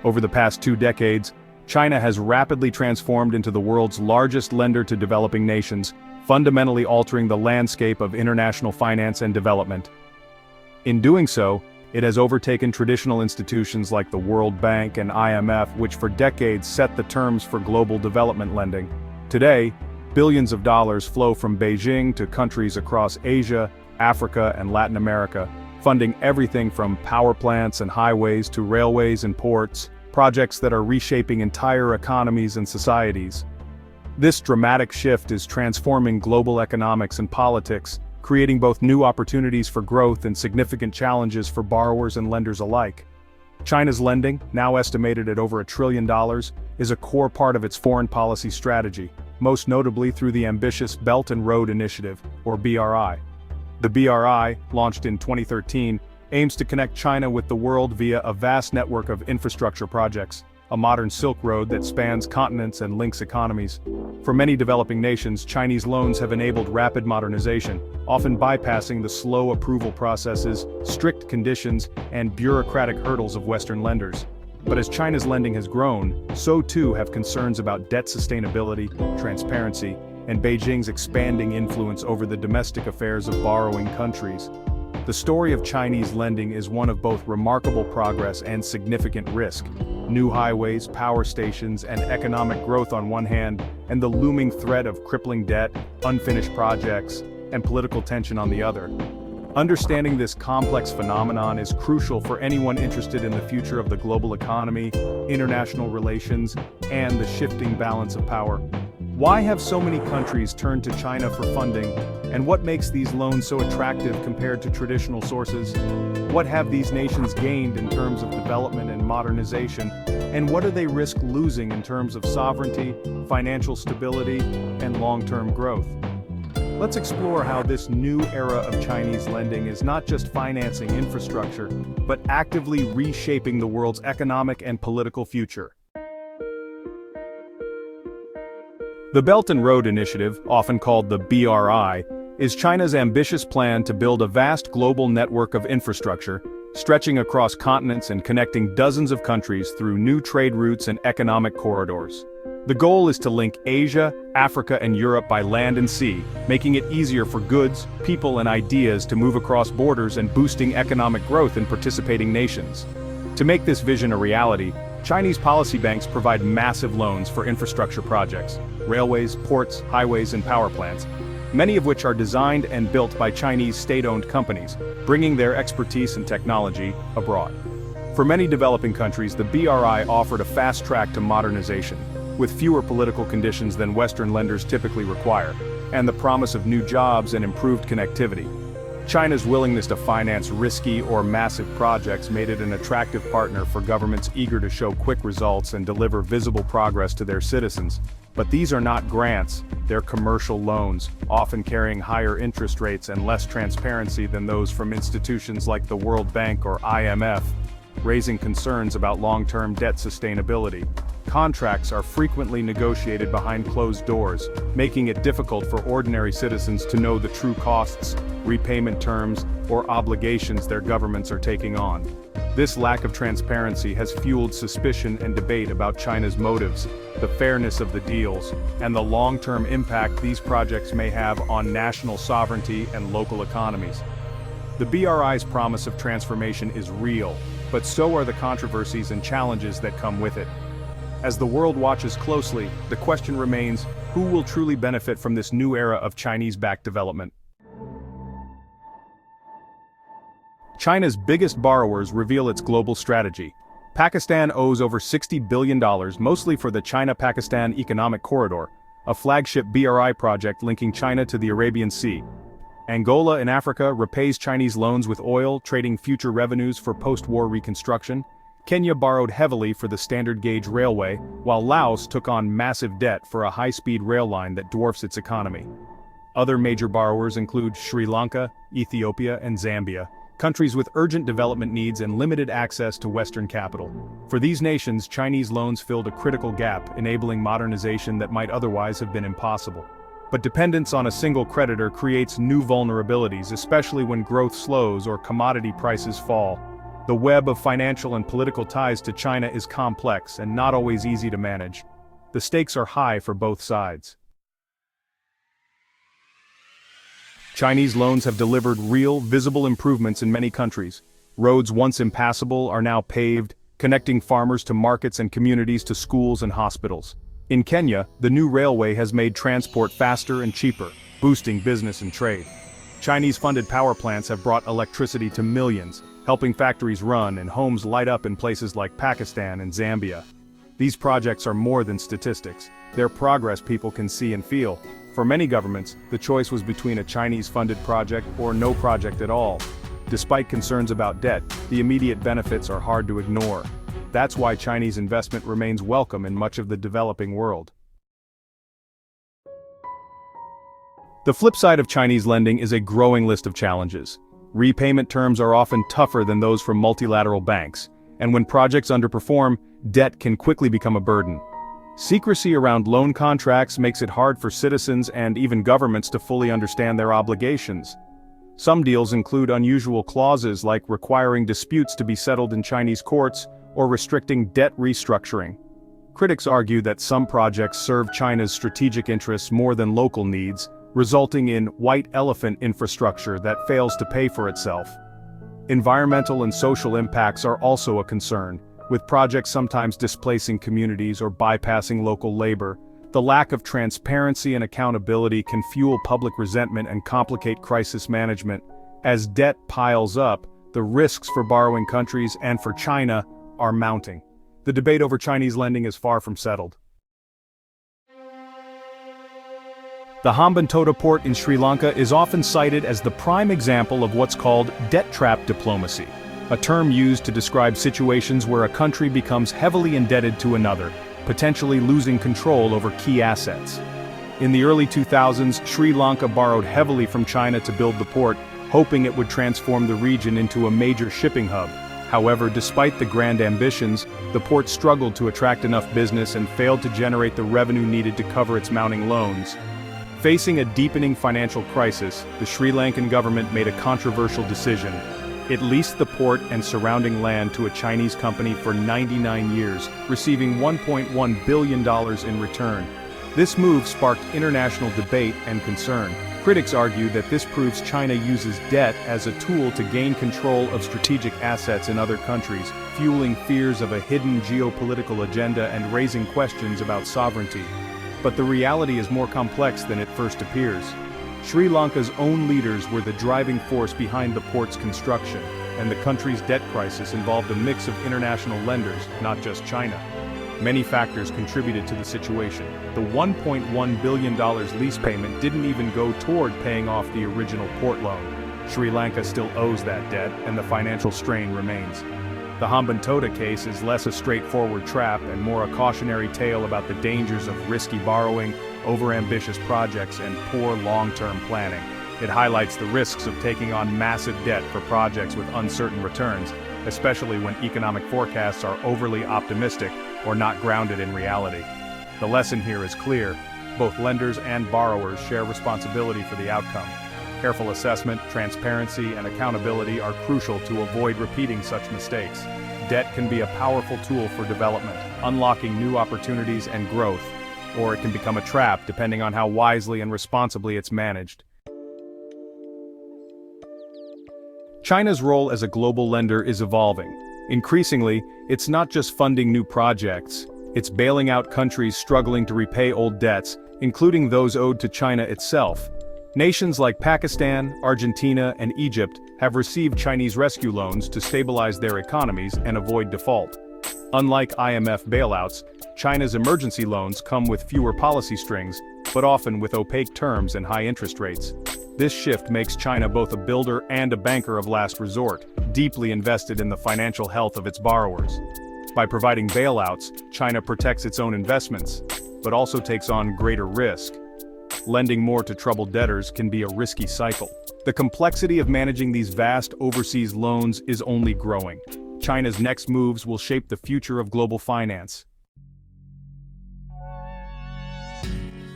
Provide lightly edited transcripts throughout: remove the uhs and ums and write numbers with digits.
Over the past 2 decades, China has rapidly transformed into the world's largest lender to developing nations, fundamentally altering the landscape of international finance and development. In doing so, it has overtaken traditional institutions like the World Bank and IMF, which for decades set the terms for global development lending. Today, billions of dollars flow from Beijing to countries across Asia, Africa, and Latin America, funding everything from power plants and highways to railways and ports, projects that are reshaping entire economies and societies. This dramatic shift is transforming global economics and politics, creating both new opportunities for growth and significant challenges for borrowers and lenders alike. China's lending, now estimated at over $1 trillion, is a core part of its foreign policy strategy, most notably through the ambitious Belt and Road Initiative, or BRI. The BRI, launched in 2013, aims to connect China with the world via a vast network of infrastructure projects, a modern Silk Road that spans continents and links economies. For many developing nations, Chinese loans have enabled rapid modernization, often bypassing the slow approval processes, strict conditions, and bureaucratic hurdles of Western lenders. But as China's lending has grown, so too have concerns about debt sustainability, transparency, and Beijing's expanding influence over the domestic affairs of borrowing countries. The story of Chinese lending is one of both remarkable progress and significant risk. New highways, power stations, and economic growth on one hand, and the looming threat of crippling debt, unfinished projects, and political tension on the other. Understanding this complex phenomenon is crucial for anyone interested in the future of the global economy, international relations, and the shifting balance of power. Why have so many countries turned to China for funding, and what makes these loans so attractive compared to traditional sources? What have these nations gained in terms of development and modernization, and what do they risk losing in terms of sovereignty, financial stability, and long-term growth? Let's explore how this new era of Chinese lending is not just financing infrastructure, but actively reshaping the world's economic and political future. The Belt and Road Initiative, often called the BRI, is China's ambitious plan to build a vast global network of infrastructure, stretching across continents and connecting dozens of countries through new trade routes and economic corridors. The goal is to link Asia, Africa, and Europe by land and sea, making it easier for goods, people, and ideas to move across borders and boosting economic growth in participating nations. To make this vision a reality, Chinese policy banks provide massive loans for infrastructure projects, railways, ports, highways, and power plants, many of which are designed and built by Chinese state-owned companies, bringing their expertise and technology abroad. For many developing countries, the BRI offered a fast track to modernization, with fewer political conditions than Western lenders typically require, and the promise of new jobs and improved connectivity. China's willingness to finance risky or massive projects made it an attractive partner for governments eager to show quick results and deliver visible progress to their citizens. But these are not grants, they're commercial loans, often carrying higher interest rates and less transparency than those from institutions like the World Bank or IMF, raising concerns about long-term debt sustainability. Contracts are frequently negotiated behind closed doors, making it difficult for ordinary citizens to know the true costs, repayment terms, or obligations their governments are taking on. This lack of transparency has fueled suspicion and debate about China's motives, the fairness of the deals, and the long-term impact these projects may have on national sovereignty and local economies. The BRI's promise of transformation is real, but so are the controversies and challenges that come with it. As the world watches closely, the question remains, who will truly benefit from this new era of Chinese-backed development? China's biggest borrowers reveal its global strategy. Pakistan owes over $60 billion, mostly for the China-Pakistan Economic Corridor, a flagship BRI project linking China to the Arabian Sea. Angola in Africa repays Chinese loans with oil, trading future revenues for post-war reconstruction. Kenya borrowed heavily for the standard gauge railway, while Laos took on massive debt for a high-speed rail line that dwarfs its economy. Other major borrowers include Sri Lanka, Ethiopia, and Zambia, countries with urgent development needs and limited access to Western capital. For these nations, Chinese loans filled a critical gap, enabling modernization that might otherwise have been impossible. But dependence on a single creditor creates new vulnerabilities, especially when growth slows or commodity prices fall. The web of financial and political ties to China is complex and not always easy to manage. The stakes are high for both sides. Chinese loans have delivered real, visible improvements in many countries. Roads once impassable are now paved, connecting farmers to markets and communities to schools and hospitals. In Kenya, the new railway has made transport faster and cheaper, boosting business and trade. Chinese-funded power plants have brought electricity to millions, helping factories run and homes light up in places like Pakistan and Zambia. These projects are more than statistics. They're progress people can see and feel. For many governments, the choice was between a Chinese-funded project or no project at all. Despite concerns about debt, the immediate benefits are hard to ignore. That's why Chinese investment remains welcome in much of the developing world. The flip side of Chinese lending is a growing list of challenges. Repayment terms are often tougher than those from multilateral banks, and when projects underperform, debt can quickly become a burden. Secrecy around loan contracts makes it hard for citizens and even governments to fully understand their obligations. Some deals include unusual clauses like requiring disputes to be settled in Chinese courts or restricting debt restructuring. Critics argue that some projects serve China's strategic interests more than local needs, resulting in white elephant infrastructure that fails to pay for itself. Environmental and social impacts are also a concern, with projects sometimes displacing communities or bypassing local labor. The lack of transparency and accountability can fuel public resentment and complicate crisis management. As debt piles up, the risks for borrowing countries and for China are mounting. The debate over Chinese lending is far from settled. The Hambantota port in Sri Lanka is often cited as the prime example of what's called debt trap diplomacy, a term used to describe situations where a country becomes heavily indebted to another, potentially losing control over key assets. In the early 2000s, Sri Lanka borrowed heavily from China to build the port, hoping it would transform the region into a major shipping hub. However, despite the grand ambitions, the port struggled to attract enough business and failed to generate the revenue needed to cover its mounting loans. Facing a deepening financial crisis, the Sri Lankan government made a controversial decision. It leased the port and surrounding land to a Chinese company for 99 years, receiving $1.1 billion in return. This move sparked international debate and concern. Critics argue that this proves China uses debt as a tool to gain control of strategic assets in other countries, fueling fears of a hidden geopolitical agenda and raising questions about sovereignty. But the reality is more complex than it first appears. Sri Lanka's own leaders were the driving force behind the port's construction, and the country's debt crisis involved a mix of international lenders, not just China. Many factors contributed to the situation. The $1.1 billion lease payment didn't even go toward paying off the original port loan. Sri Lanka still owes that debt, and the financial strain remains. The Hambantota case is less a straightforward trap and more a cautionary tale about the dangers of risky borrowing, overambitious projects, and poor long-term planning. It highlights the risks of taking on massive debt for projects with uncertain returns, especially when economic forecasts are overly optimistic or not grounded in reality. The lesson here is clear: both lenders and borrowers share responsibility for the outcome. Careful assessment, transparency, and accountability are crucial to avoid repeating such mistakes. Debt can be a powerful tool for development, unlocking new opportunities and growth, or it can become a trap depending on how wisely and responsibly it's managed. China's role as a global lender is evolving. Increasingly, it's not just funding new projects, it's bailing out countries struggling to repay old debts, including those owed to China itself. Nations like Pakistan, Argentina, and Egypt have received Chinese rescue loans to stabilize their economies and avoid default. Unlike IMF bailouts, China's emergency loans come with fewer policy strings, but often with opaque terms and high interest rates. This shift makes China both a builder and a banker of last resort, deeply invested in the financial health of its borrowers. By providing bailouts, China protects its own investments, but also takes on greater risk. Lending more to troubled debtors can be a risky cycle. The complexity of managing these vast overseas loans is only growing. China's next moves will shape the future of global finance.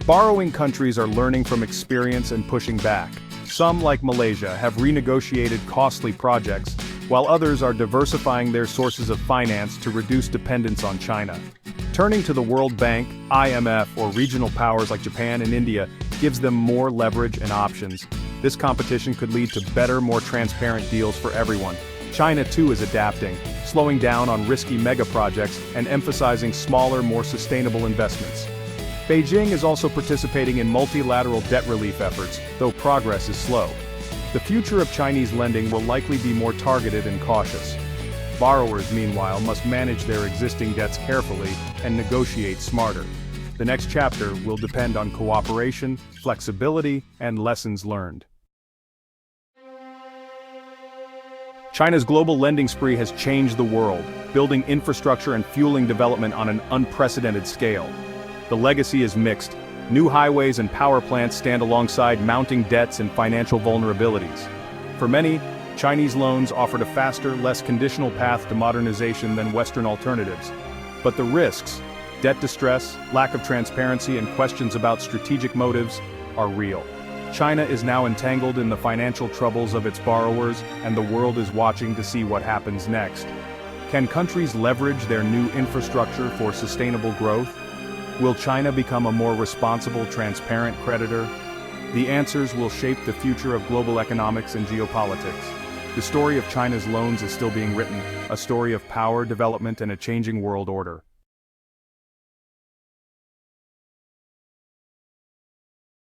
Borrowing countries are learning from experience and pushing back. Some, like Malaysia, have renegotiated costly projects, while others are diversifying their sources of finance to reduce dependence on China. Turning to the World Bank, IMF, or regional powers like Japan and India gives them more leverage and options. This competition could lead to better, more transparent deals for everyone. China too is adapting, slowing down on risky mega-projects and emphasizing smaller, more sustainable investments. Beijing is also participating in multilateral debt relief efforts, though progress is slow. The future of Chinese lending will likely be more targeted and cautious. Borrowers, meanwhile, must manage their existing debts carefully and negotiate smarter. The next chapter will depend on cooperation, flexibility, and lessons learned. China's global lending spree has changed the world, building infrastructure and fueling development on an unprecedented scale. The legacy is mixed. New highways and power plants stand alongside mounting debts and financial vulnerabilities. For many, Chinese loans offered a faster, less conditional path to modernization than Western alternatives. But the risks, debt distress, lack of transparency, and questions about strategic motives are real. China is now entangled in the financial troubles of its borrowers, and the world is watching to see what happens next. Can countries leverage their new infrastructure for sustainable growth? Will China become a more responsible, transparent creditor? The answers will shape the future of global economics and geopolitics. The story of China's loans is still being written, a story of power, development, and a changing world order.